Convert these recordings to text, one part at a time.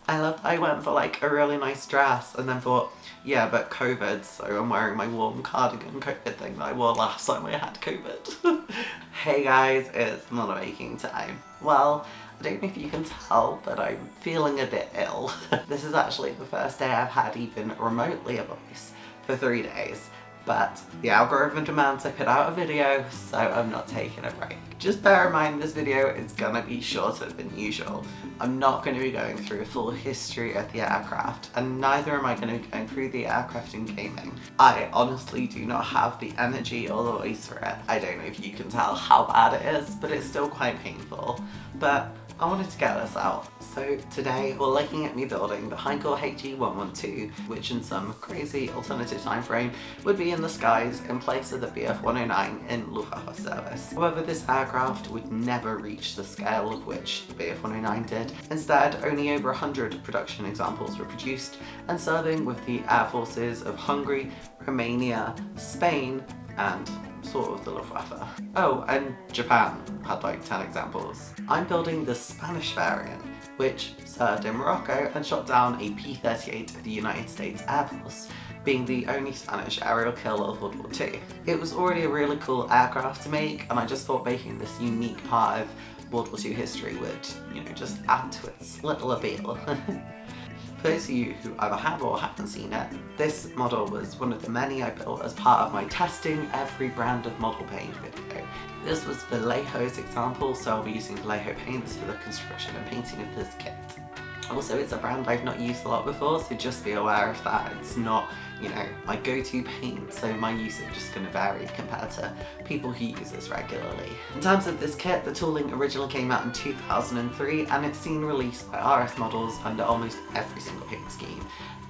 I love that I went for like a really nice dress and then thought, yeah, but COVID, so I'm wearing my warm cardigan COVID thing that I wore last time I had COVID. Hey guys, it's model making time. Well, I don't know if you can tell, but I'm feeling a bit ill. This is actually the first day I've had even remotely a voice for 3 days. But the algorithm demands I put out a video, so I'm not taking a break. Just bear in mind this video is gonna be shorter than usual. I'm not going to be going through a full history of the aircraft, and neither am I going to be going through the aircraft in gaming. I honestly do not have the energy or the voice for it. I don't know if you can tell how bad it is, but it's still quite painful. But I wanted to get this out. So today we're looking at me building the Heinkel He-112, which in some crazy alternative time frame would be in the skies in place of the Bf-109 in Luftwaffe service. However, this aircraft would never reach the scale of which the Bf-109 did. Instead, only over 100 production examples were produced and serving with the air forces of Hungary, Romania, Spain, and sort of the Luftwaffe. Oh, and Japan had like 10 examples. I'm building the Spanish variant, which served in Morocco and shot down a P-38 of the United States Air Force, being the only Spanish aerial kill of World War II. It was already a really cool aircraft to make, and I just thought making this unique part of World War II history would, just add to its little appeal. For those of you who either have or haven't seen it, this model was one of the many I built as part of my testing every brand of model paint video. This was Vallejo's example, so I'll be using Vallejo paints for the construction and painting of this kit. Also, it's a brand I've not used a lot before, so just be aware of that. It's not, my go-to paint, so my usage is going to vary compared to people who use this regularly. In terms of this kit, the tooling originally came out in 2003, and it's seen released by RS models under almost every single paint scheme.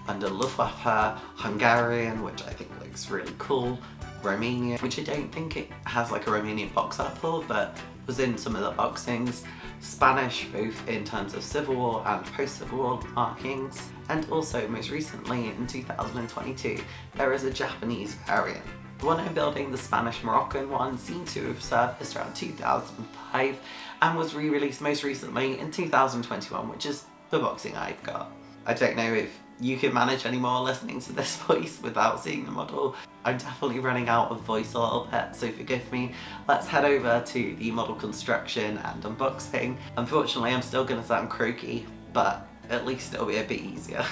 Under Luftwaffe, Hungarian, which I think looks really cool, Romania, which I don't think it has like a Romanian box art for, but was in some of the boxings, Spanish, both in terms of Civil War and post-Civil War markings, and also most recently in 2022 there is a Japanese variant. The one I'm building, the Spanish Moroccan one, seemed to have surfaced around 2005 and was re-released most recently in 2021, which is the boxing I've got. I don't know if you can manage anymore listening to this voice without seeing the model. I'm definitely running out of voice a little bit, so forgive me. Let's head over to the model construction and unboxing. Unfortunately, I'm still going to sound croaky, but at least it'll be a bit easier.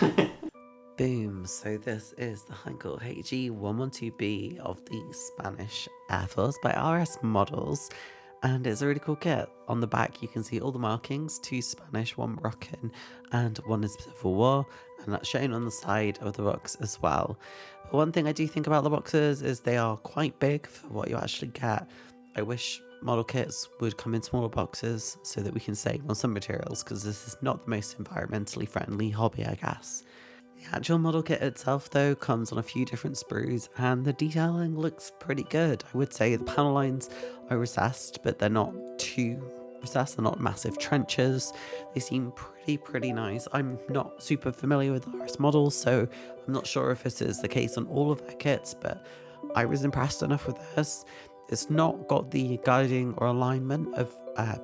Boom, so this is the Heinkel He-112B of the Spanish Air Force by RS Models. And it's a really cool kit. On the back you can see all the markings, 2 Spanish, 1 Moroccan, and 1 is Civil War, and that's shown on the side of the box as well. But one thing I do think about the boxes is they are quite big for what you actually get. I wish model kits would come in smaller boxes so that we can save on some materials, because this is not the most environmentally friendly hobby, I guess. The actual model kit itself though comes on a few different sprues, and the detailing looks pretty good. I would say the panel lines are recessed, but they're not too recessed, they're not massive trenches. They seem pretty nice. I'm not super familiar with RS models, so I'm not sure if this is the case on all of their kits, but I was impressed enough with this. It's not got the guiding or alignment of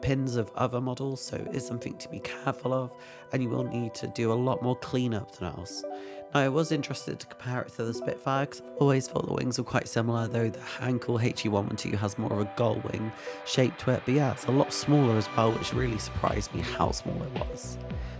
pins of other models, so it is something to be careful of, and you will need to do a lot more cleanup than else. Now, I was interested to compare it to the Spitfire, because I always thought the wings were quite similar, though the Heinkel He-112 has more of a gull wing shape to it, but yeah, it's a lot smaller as well, which really surprised me how small it was.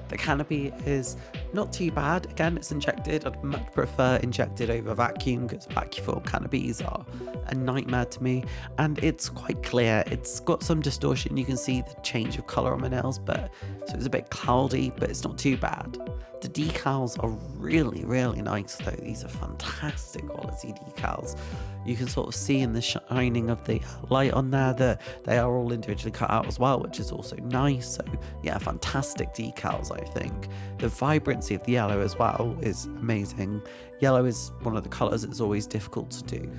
The canopy is not too bad. Again, it's injected. I'd much prefer injected over vacuum, because vacuum form canopies are a nightmare to me. And it's quite clear. It's got some distortion. You can see the change of colour on my nails, so it's a bit cloudy, but it's not too bad. The decals are really nice though. These are fantastic quality decals. You can sort of see in the shining of the light on there that they are all individually cut out as well, which is also nice. So yeah, fantastic decals, I think. The vibrancy of the yellow as well is amazing. Yellow is one of the colours it's always difficult to do.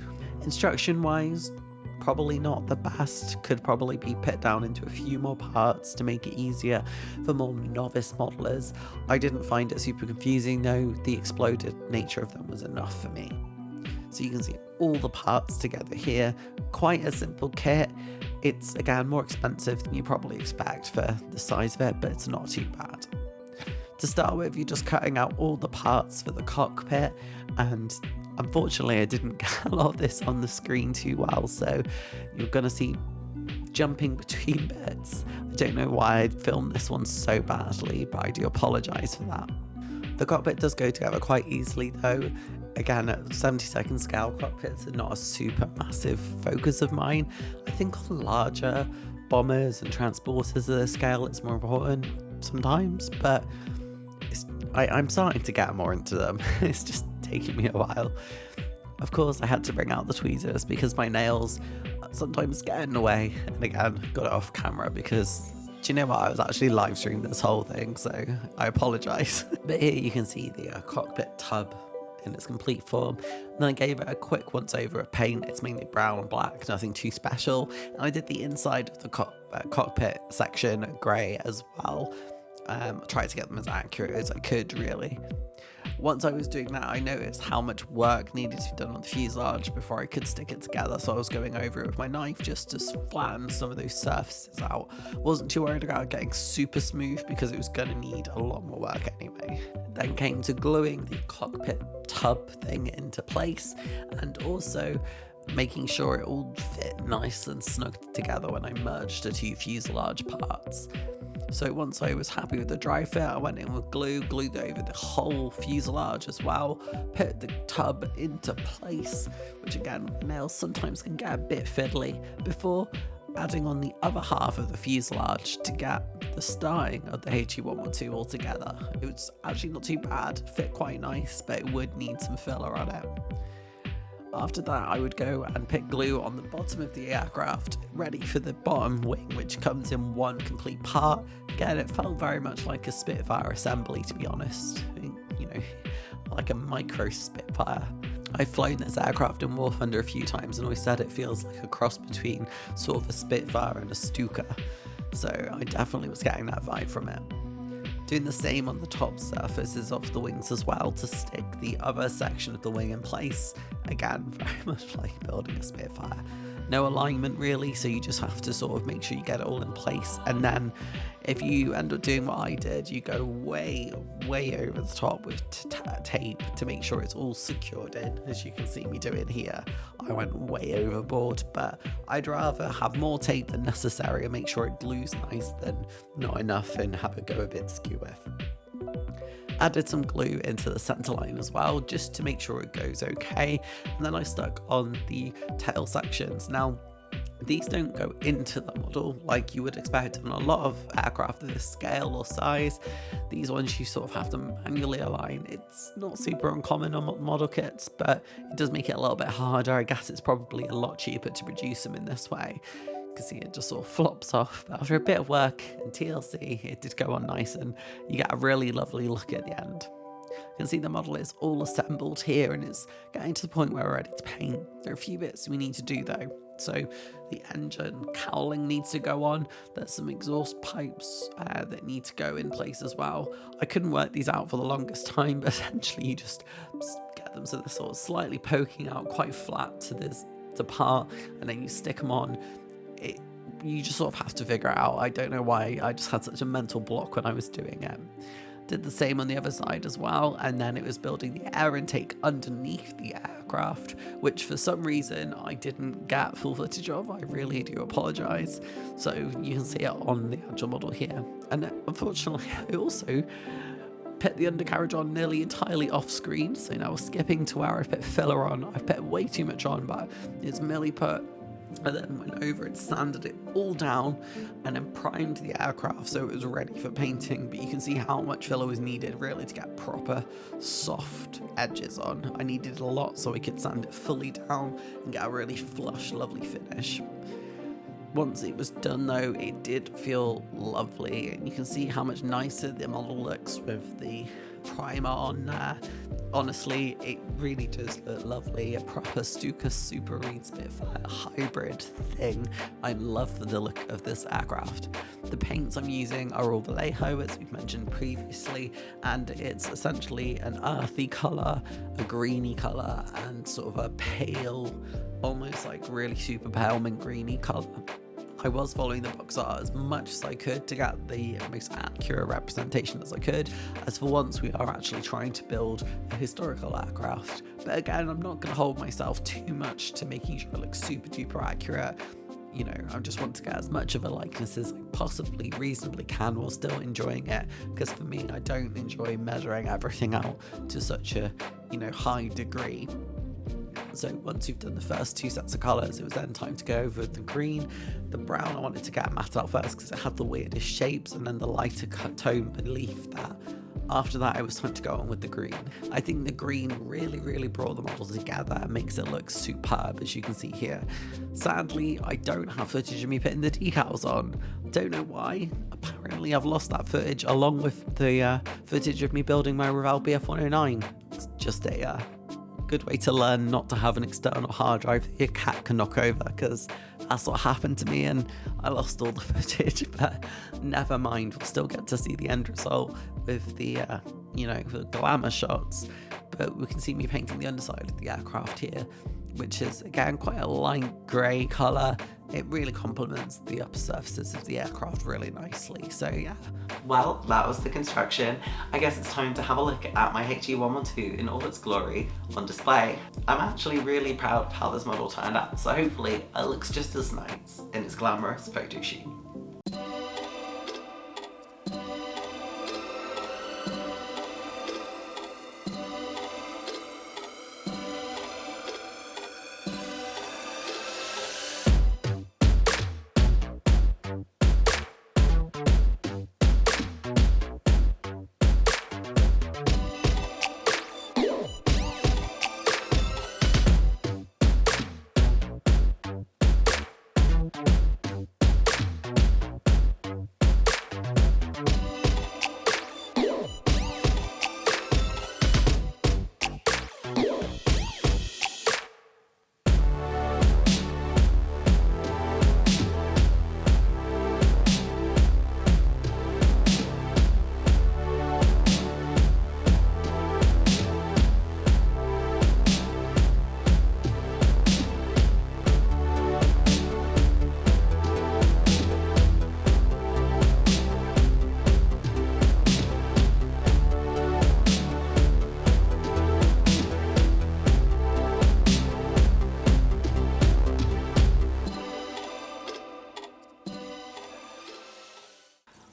Instruction wise, probably not the best, could probably be put down into a few more parts to make it easier for more novice modelers. I didn't find it super confusing though, the exploded nature of them was enough for me. So you can see all the parts together here, quite a simple kit. It's again more expensive than you probably expect for the size of it, but it's not too bad. To start with, you're just cutting out all the parts for the cockpit, and unfortunately I didn't get a lot of this on the screen too well, so you're gonna see jumping between bits. I don't know why I filmed this one so badly, but I do apologise for that. The cockpit does go together quite easily though. Again, at 70-second scale, cockpits are not a super massive focus of mine. I think on larger bombers and transporters of this scale it's more important sometimes, but I'm starting to get more into them. It's just taking me a while. Of course, I had to bring out the tweezers because my nails sometimes get in the way, and again, got it off camera because, do you know what, I was actually live streaming this whole thing, so I apologise. But here you can see the cockpit tub in its complete form, and then I gave it a quick once over of paint. It's mainly brown and black, nothing too special, and I did the inside of the cockpit section grey as well. Tried to get them as accurate as I could, really. Once I was doing that, I noticed how much work needed to be done on the fuselage before I could stick it together, so I was going over it with my knife just to flatten some of those surfaces out. Wasn't too worried about getting super smooth because it was going to need a lot more work anyway. Then came to gluing the cockpit tub thing into place, and also making sure it all fit nice and snug together when I merged the two fuselage parts. So once I was happy with the dry fit, I went in with glue, glued over the whole fuselage as well, put the tub into place, which again, nails sometimes can get a bit fiddly, before adding on the other half of the fuselage to get the starting of the He-112 all together. It was actually not too bad, fit quite nice, but it would need some filler on it. After that, I would go and put glue on the bottom of the aircraft, ready for the bottom wing, which comes in one complete part. Again, it felt very much like a Spitfire assembly, to be honest. You know, like a micro Spitfire. I've flown this aircraft in War Thunder a few times and always said it feels like a cross between sort of a Spitfire and a Stuka. So I definitely was getting that vibe from it. Doing the same on the top surfaces of the wings as well to stick the other section of the wing in place. Again, very much like building a Spitfire. No alignment really, so you just have to sort of make sure you get it all in place. And then if you end up doing what I did, you go way over the top with tape to make sure it's all secured in, as you can see me doing here. I went way overboard, but I'd rather have more tape than necessary and make sure it glues nice than not enough and have it go a bit skew with. Added some glue into the center line as well, just to make sure it goes okay, and then I stuck on the tail sections. Now, these don't go into the model like you would expect on a lot of aircraft of this scale or size. These ones you sort of have to manually align. It's not super uncommon on model kits, but it does make it a little bit harder. I guess it's probably a lot cheaper to produce them in this way. You can see it just sort of flops off, but after a bit of work and TLC, it did go on nice, and you get a really lovely look at the end. You can see the model is all assembled here, and it's getting to the point where we're ready to paint. There are a few bits we need to do though. So the engine cowling needs to go on. There's some exhaust pipes that need to go in place as well. I couldn't work these out for the longest time, but essentially you just get them so they're sort of slightly poking out quite flat to this part, and then you stick them on. You just sort of have to figure it out. I don't know why I just had such a mental block when I was doing it. Did the same on the other side as well, and then it was building the air intake underneath the aircraft, which for some reason I didn't get full footage of. I really do apologise. So you can see it on the actual model here. And unfortunately, I also put the undercarriage on nearly entirely off screen, so now we're skipping to where I put filler on. I've put way too much on, but it's merely put, and then went over and sanded it all down and then primed the aircraft so it was ready for painting. But you can see how much filler was needed really to get proper soft edges on. I needed a lot so I could sand it fully down and get a really flush, lovely finish. Once it was done though, it did feel lovely, and you can see how much nicer the model looks with the primer on there. Honestly, it really does look lovely. A proper Stuka Super Marine Spitfire hybrid thing. I love the look of this aircraft. The paints I'm using are all Vallejo, as we've mentioned previously, and it's essentially an earthy colour, a greeny colour, and sort of a pale, almost like really super pale mint greeny colour. I was following the box art as much as I could to get the most accurate representation as I could, as for once we are actually trying to build a historical aircraft. But again, I'm not going to hold myself too much to making sure it looks super duper accurate. You know, I just want to get as much of a likeness as I possibly reasonably can while still enjoying it, because for me, I don't enjoy measuring everything out to such a, you know, high degree. So once you've done the first two sets of colours, it was then time to go over the green. The brown I wanted to get matte out first because it had the weirdest shapes, and then the lighter tone beneath that. After that, it was time to go on with the green. I think the green really brought the model together and makes it look superb, as you can see here. Sadly, I don't have footage of me putting the decals on. Don't know why. Apparently I've lost that footage along with the footage of me building my Revell BF109. It's just a good way to learn not to have an external hard drive that your cat can knock over, because that's what happened to me and I lost all the footage. But never mind, we'll still get to see the end result with the you know, the glamour shots. But we can see me painting the underside of the aircraft here, which is again quite a light grey colour. It really complements the upper surfaces of the aircraft really nicely, so yeah. Well, that was the construction. I guess it's time to have a look at my He-112 in all its glory on display. I'm actually really proud of how this model turned out, so hopefully it looks just as nice in its glamorous photo shoot.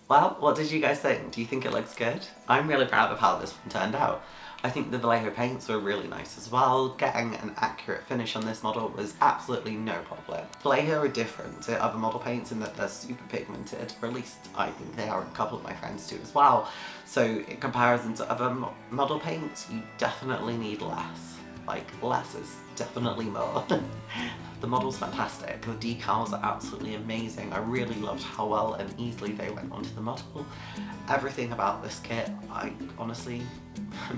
Well, what did you guys think? Do you think it looks good? I'm really proud of how this one turned out. I think the Vallejo paints were really nice as well. Getting an accurate finish on this model was absolutely no problem. Vallejo are different to other model paints in that they're super pigmented, or at least I think they are, and a couple of my friends do as well. So in comparison to other model paints, you definitely need less. Like, less is definitely more. The model's fantastic, the decals are absolutely amazing. I really loved how well and easily they went onto the model. Everything about this kit, I'm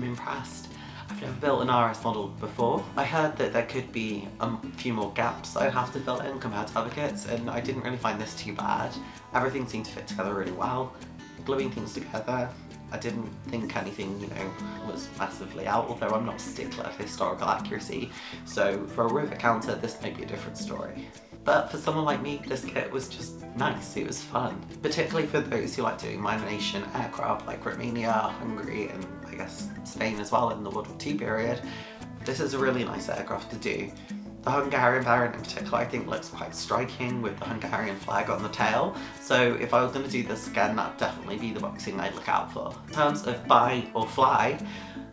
impressed. I've never built an RS model before. I heard that there could be a few more gaps I'd have to fill in compared to other kits, and I didn't really find this too bad. Everything seemed to fit together really well. Gluing things together, I didn't think anything, was massively out, although I'm not a stickler for historical accuracy, so for a rivet counter this may be a different story. But for someone like me, this kit was just nice, it was fun. Particularly for those who like doing minor nation aircraft like Romania, Hungary, and I guess Spain as well in the World War II period. This is a really nice aircraft to do. The Hungarian variant in particular I think looks quite striking with the Hungarian flag on the tail, so if I was going to do this again, that'd definitely be the boxing I'd look out for. In terms of buy or fly,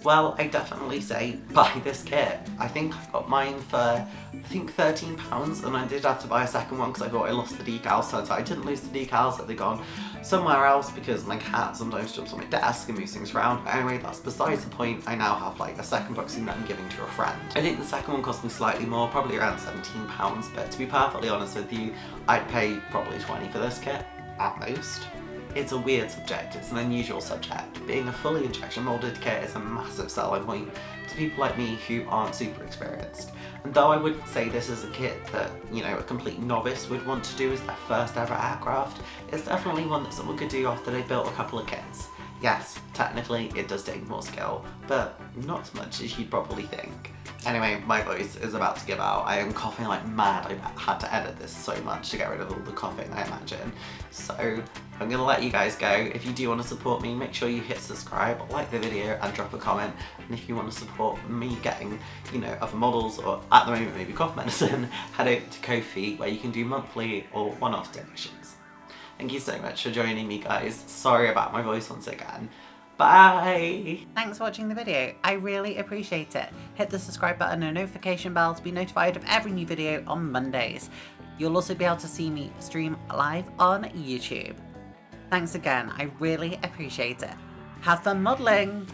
well, I definitely say buy this kit. I think I got mine for £13, and I did have to buy a second one because I thought I lost the decals. Turns out I didn't lose the decals, that they'd gone somewhere else because my cat sometimes jumps on my desk and moves things around. But anyway, that's besides the point. I now have like a second boxing that I'm giving to a friend. I think the second one cost me slightly more, probably around £17, but to be perfectly honest with you, I'd pay probably £20 for this kit, at most. It's a weird subject, it's an unusual subject. Being a fully injection molded kit is a massive selling point to people like me who aren't super experienced. And though I wouldn't say this is a kit that, a complete novice would want to do as their first ever aircraft, it's definitely one that someone could do after they built a couple of kits. Yes, technically it does take more skill, but not as much as you'd probably think. Anyway, my voice is about to give out. I am coughing like mad. I had to edit this so much to get rid of all the coughing, I imagine. So I'm gonna let you guys go. If you do want to support me, make sure you hit subscribe, like the video, and drop a comment. And if you want to support me getting, you know, other models, or at the moment maybe cough medicine, head over to Ko-fi, where you can do monthly or one-off donations. Thank you so much for joining me, guys. Sorry about my voice once again. Bye! Thanks for watching the video. I really appreciate it. Hit the subscribe button and notification bell to be notified of every new video on Mondays. You'll also be able to see me stream live on YouTube. Thanks again. I really appreciate it. Have fun modelling!